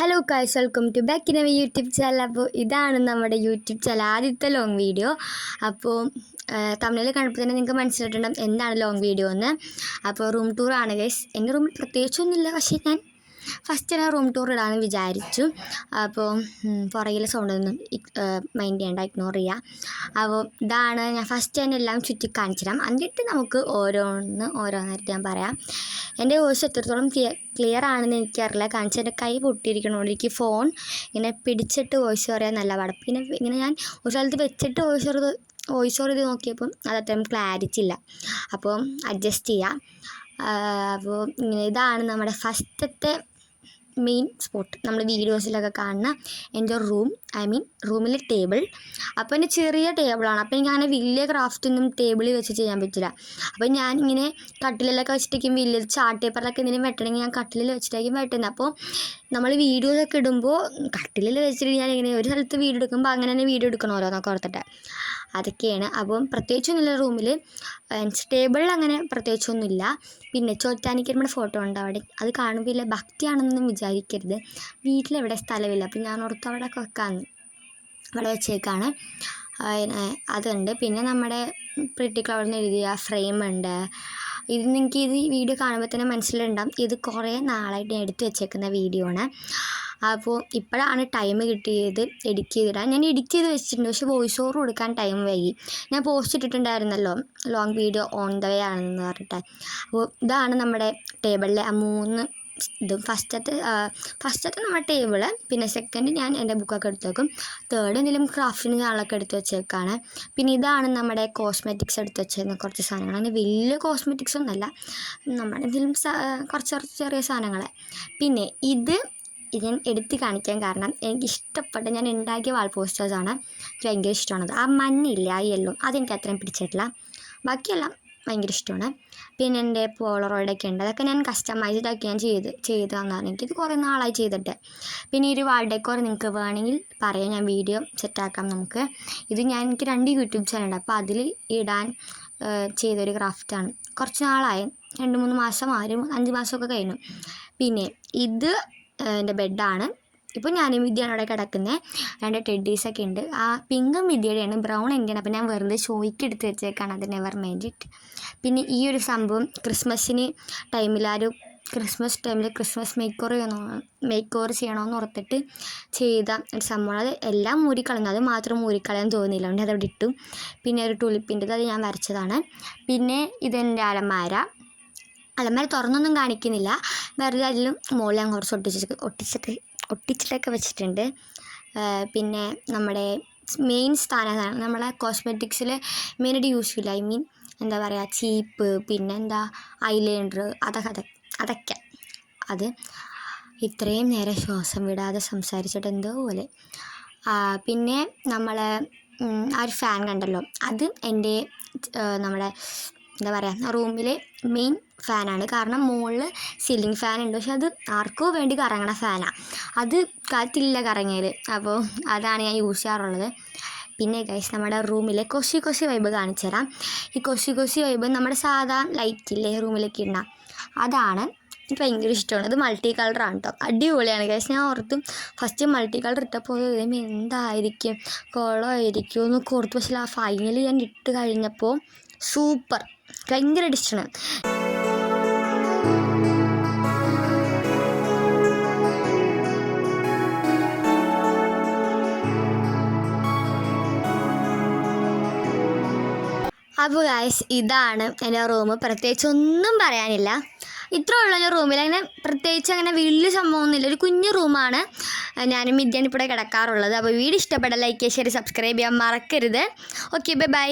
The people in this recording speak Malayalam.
Hello guys, welcome to back in our YouTube channel. അപ്പോൾ ഇതാണ് നമ്മുടെ യൂട്യൂബ് ചാനൽ ആദ്യത്തെ ലോങ് വീഡിയോ. അപ്പോൾ തമിഴിൽ കണ്ടപ്പോൾ തന്നെ നിങ്ങൾക്ക് മനസ്സിലായിട്ടുണ്ടാകും എന്താണ് ലോങ് വീഡിയോ എന്ന്. അപ്പോൾ റൂം ടൂറാണ് ഗൈസ്. എൻ്റെ റൂമിൽ പ്രത്യേകിച്ചൊന്നുമില്ല, പക്ഷേ ഞാൻ ഫസ്റ്റ് ഞാൻ റൂം ടൂർ ഇടാമെന്ന് വിചാരിച്ചു. അപ്പോൾ പുറകിലെ സൗണ്ടൊന്നും മൈൻഡ് ചെയ്യേണ്ട, ഇഗ്നോർ ചെയ്യുക. അപ്പോൾ ഇതാണ് ഞാൻ ഫസ്റ്റ് തന്നെ എല്ലാം ചുറ്റി കാണിച്ചു തരാം. എന്നിട്ട് നമുക്ക് ഓരോന്നായിട്ട് ഞാൻ പറയാം. എൻ്റെ വോയിസ് എത്രത്തോളം ക്ലിയർ ആണെന്ന് എനിക്കറിയില്ല, കാണിച്ച് എൻ്റെ കൈ പൊട്ടിയിരിക്കണോണ്ട് എനിക്ക് ഫോൺ ഇങ്ങനെ പിടിച്ചിട്ട് വോയിസ് പറയാൻ നല്ല പാടും. പിന്നെ ഇങ്ങനെ ഞാൻ ഒരു സ്ഥലത്ത് വെച്ചിട്ട് വോയിസ് ഓവർ ചെയ്ത് നോക്കിയപ്പം അത് അത്രയും ക്ലാരിറ്റി ഇല്ല. അപ്പോൾ അഡ്ജസ്റ്റ് ചെയ്യാം. അപ്പോൾ ഇതാണ് നമ്മുടെ ഫസ്റ്റത്തെ മെയിൻ സ്പോട്ട്, നമ്മൾ വീഡിയോസിലൊക്കെ കാണുന്ന എൻ്റെ റൂമിലെ ടേബിൾ. അപ്പോൾ എൻ്റെ ചെറിയ ടേബിളാണ്. അപ്പോൾ എനിക്ക് അങ്ങനെ വലിയ ക്രാഫ്റ്റൊന്നും ടേബിളിൽ വെച്ച് ചെയ്യാൻ പറ്റില്ല. അപ്പോൾ ഞാനിങ്ങനെ കട്ടിലൊക്കെ വെച്ചിട്ടേക്കും വലിയ ചാർട്ട് പേപ്പറിലൊക്കെ എന്തെങ്കിലും വെട്ടണമെങ്കിൽ ഞാൻ കട്ടിലിൽ വെച്ചിട്ടായിരിക്കും വെട്ടുന്നത്. അപ്പോൾ നമ്മൾ വീഡിയോസൊക്കെ ഇടുമ്പോൾ കട്ടിലിൽ വെച്ചിട്ട് ഞാനിങ്ങനെ ഒരു സ്ഥലത്ത് വീഡിയോ എടുക്കുമ്പോൾ അങ്ങനെ തന്നെ വീഡിയോ എടുക്കണമല്ലോ എന്നൊക്കെ ഓർത്തിട്ട് അതൊക്കെയാണ്. അപ്പം പ്രത്യേകിച്ചൊന്നുമില്ല റൂമിൽ. ടേബിളിൽ അങ്ങനെ പ്രത്യേകിച്ചൊന്നുമില്ല. പിന്നെ ചോറ്റാനിക്കരമ്മയുടെ ഫോട്ടോ ഉണ്ട് അവിടെ. അത് കാണുമ്പോൾ ഇല്ല ഭക്തിയാണെന്നൊന്നും വിചാരിക്കരുത്. വീട്ടിലെവിടെ സ്ഥലമില്ല, അപ്പോൾ ഞാൻ ഓർത്ത് അവിടെ വെക്കാമെന്ന് അവിടെ വെച്ചേക്കാണ്. അതുണ്ട്. പിന്നെ നമ്മുടെ പ്രിറ്റി ക്ലൗഡിൽ എഴുതിയ ഫ്രെയിമുണ്ട്. ഇത് നിങ്ങൾക്ക് ഈ വീഡിയോ കാണുമ്പോൾ തന്നെ മനസ്സിലുണ്ടാകും ഇത് കുറേ നാളായിട്ട് ഞാൻ എടുത്ത് വെച്ചേക്കുന്ന വീഡിയോ ആണ്. അപ്പോൾ ഇപ്പോഴാണ് ടൈം കിട്ടിയത് എഡിറ്റ് ചെയ്തിടാൻ. ഞാൻ എഡിറ്റ് ചെയ്ത് വെച്ചിട്ടുണ്ട്, പക്ഷേ വോയിസ് ഓവർ കൊടുക്കാൻ ടൈം വൈകി. ഞാൻ പോസ്റ്റ് ഇട്ടിട്ടുണ്ടായിരുന്നല്ലോ long video on the way ആണെന്ന് പറഞ്ഞിട്ട്. അപ്പോൾ ഇതാണ് നമ്മുടെ ടേബിളിലെ ആ 3 ഇതും. ഫസ്റ്റത്തെ നമ്മുടെ ടേബിള്, പിന്നെ സെക്കൻഡ് ഞാൻ എൻ്റെ ബുക്കൊക്കെ എടുത്ത് വെക്കും, തേർഡ് എന്തെങ്കിലും ക്രാഫ്റ്റിന് സാധനങ്ങളൊക്കെ എടുത്ത് വെച്ചേക്കാണ്. പിന്നെ ഇതാണ് നമ്മുടെ കോസ്മെറ്റിക്സ് എടുത്ത് വെച്ചേക്കുന്ന കുറച്ച് സാധനങ്ങൾ. അങ്ങനെ വലിയ കോസ്മെറ്റിക്സ് ഒന്നുമല്ല, നമ്മുടെ എന്തെങ്കിലും കുറച്ച് ചെറിയ സാധനങ്ങൾ. പിന്നെ ഇത് ഞാൻ എടുത്ത് കാണിക്കാൻ കാരണം എനിക്കിഷ്ടപ്പെട്ട ഞാൻ ഉണ്ടാക്കിയ വാൾ പോസ്റ്റേഴ്സാണ്. എനിക്ക് ഭയങ്കര ഇഷ്ടമാണത്. ആ മഞ്ഞില്ല, ആ യെല്ലോ, അതെനിക്ക് അത്രയും പിടിച്ചിട്ടില്ല. ബാക്കിയെല്ലാം ഭയങ്കര ഇഷ്ടമാണ്. പിന്നെ എൻ്റെ പോളറോയിഡൊക്കെ ഉണ്ട്, അതൊക്കെ ഞാൻ കസ്റ്റമൈസ്ഡൊക്കെ ഞാൻ ചെയ്ത് തന്നതാണ്. എനിക്കിത് കുറേ നാളായി ചെയ്തിട്ട്. പിന്നെ ഈ ഒരു വാൾ ഡെക്കോർ നിങ്ങൾക്ക് വേണമെങ്കിൽ പറയാം, ഞാൻ വീഡിയോ സെറ്റാക്കാം നമുക്ക്. ഇത് എനിക്ക് 2 യൂട്യൂബ് ചാനലുണ്ട്, അപ്പോൾ അതിൽ ഇടാൻ ചെയ്തൊരു ക്രാഫ്റ്റാണ്. കുറച്ച് നാളായി, 2-3 മാസം 5 മാസമൊക്കെ കഴിഞ്ഞു. പിന്നെ ഇത് എൻ്റെ ബെഡാണ്. ഇപ്പോൾ ഞാനും വിദ്യയാണ് അവിടെ കിടക്കുന്നത്. 2 ടെഡീസൊക്കെ ഉണ്ട്. ആ പിങ്കും വിദ്യയുടെയാണ്, ബ്രൗൺ എൻ്റെയാണ്. അപ്പോൾ ഞാൻ വെറുതെ ഷോയ്ക്ക് എടുത്ത് വെച്ചേക്കാണ്, അത് നെവർ മൈൻഡ് ഇറ്റ്. പിന്നെ ഈ ഒരു സംഭവം ക്രിസ്മസ് ടൈമിൽ ക്രിസ്മസ് മേക്ക് ഓവർ ചെയ്യണമെന്ന് ഓർത്തിട്ട് ചെയ്ത ഒരു സംഭവമാണ്. അത് എല്ലാം മൂരിക്കളഞ്ഞു, അത് മാത്രം മൂരിക്കളയാൻ തോന്നിയില്ല, അതുകൊണ്ട് അതവിടെ ഇട്ടു. പിന്നെ ഒരു തുളിപ്പിൻ്റെ അത് ഞാൻ വരച്ചതാണ്. പിന്നെ ഇതെൻ്റെ അലമാര തുറന്നൊന്നും കാണിക്കുന്നില്ല, വെറുതെ അതിലും മുകളിൽ ഞാൻ കുറച്ച് ഒട്ടിച്ചിട്ടൊക്കെ വെച്ചിട്ടുണ്ട്. പിന്നെ നമ്മുടെ മെയിൻ സ്ഥാനമാണ് നമ്മളെ കോസ്മെറ്റിക്സിൽ മെയിനായിട്ട് യൂസ് ചെയ്യില്ല, എന്താ പറയുക, ചീപ്പ്, പിന്നെ ഐലൈനർ, അതൊക്കെ അത് ഇത്രയും നേരം ശ്വാസം വിടാതെ സംസാരിച്ചിട്ട് എന്തോ പോലെ. പിന്നെ നമ്മൾ ആ ഒരു ഫാൻ കണ്ടല്ലോ, അത് എൻ്റെ നമ്മുടെ എന്താ പറയുക റൂമിലെ മെയിൻ ഫാനാണ്. കാരണം മുകളിൽ സീലിംഗ് ഫാൻ ഉണ്ട്, പക്ഷെ അത് ആർക്കോ വേണ്ടി കറങ്ങണ ഫാനാണ്, അത് കാറ്റില്ല കറങ്ങിയത്. അപ്പോൾ അതാണ് ഞാൻ യൂസ് ചെയ്യാറുള്ളത്. പിന്നെ ഗൈസ് നമ്മുടെ റൂമിലെ കൊശി വൈബ് കാണിച്ചു തരാം. ഈ കൊശി വൈബ് നമ്മുടെ സാധാ ലൈറ്റില്ലേ റൂമിലേക്ക് ഇടണം, അതാണ് എനിക്ക് ഭയങ്കര ഇഷ്ടമാണ്. അത് മൾട്ടി കളറാണ് കേട്ടോ, അടിപൊളിയാണ് ഗൈസ്. ഞാൻ ഓർത്തും ഫസ്റ്റ് മൾട്ടി കളർ ഇട്ടപ്പോൾ എന്തായിരിക്കും, കുളമായിരിക്കും എന്നൊക്കെ ഓർത്തു. പക്ഷേ ആ ഫൈനലി ഞാൻ ഇട്ട് കഴിഞ്ഞപ്പോൾ സൂപ്പർ, ഭയങ്കര ഇഷ്ടമാണ്. അപ്പോൾ ഗൈസ് ഇതാണ് എൻ്റെ റൂം. പ്രത്യേകിച്ച് ഒന്നും പറയാനില്ല, ഇത്ര ഉള്ള എൻ്റെ റൂമിൽ. അങ്ങനെ പ്രത്യേകിച്ച് അങ്ങനെ വലിയ സംഭവമൊന്നുമില്ല, ഒരു കുഞ്ഞു റൂമാണ്. ഞാനും മിദ്യയാണ് ഇവിടെ കിടക്കാറുള്ളത്. അപ്പോൾ വീഡിയോ ഇഷ്ടപ്പെട്ട ലൈക്ക്, ഷെയർ, സബ്സ്ക്രൈബ് ചെയ്യാൻ മറക്കരുത്. Okay, by.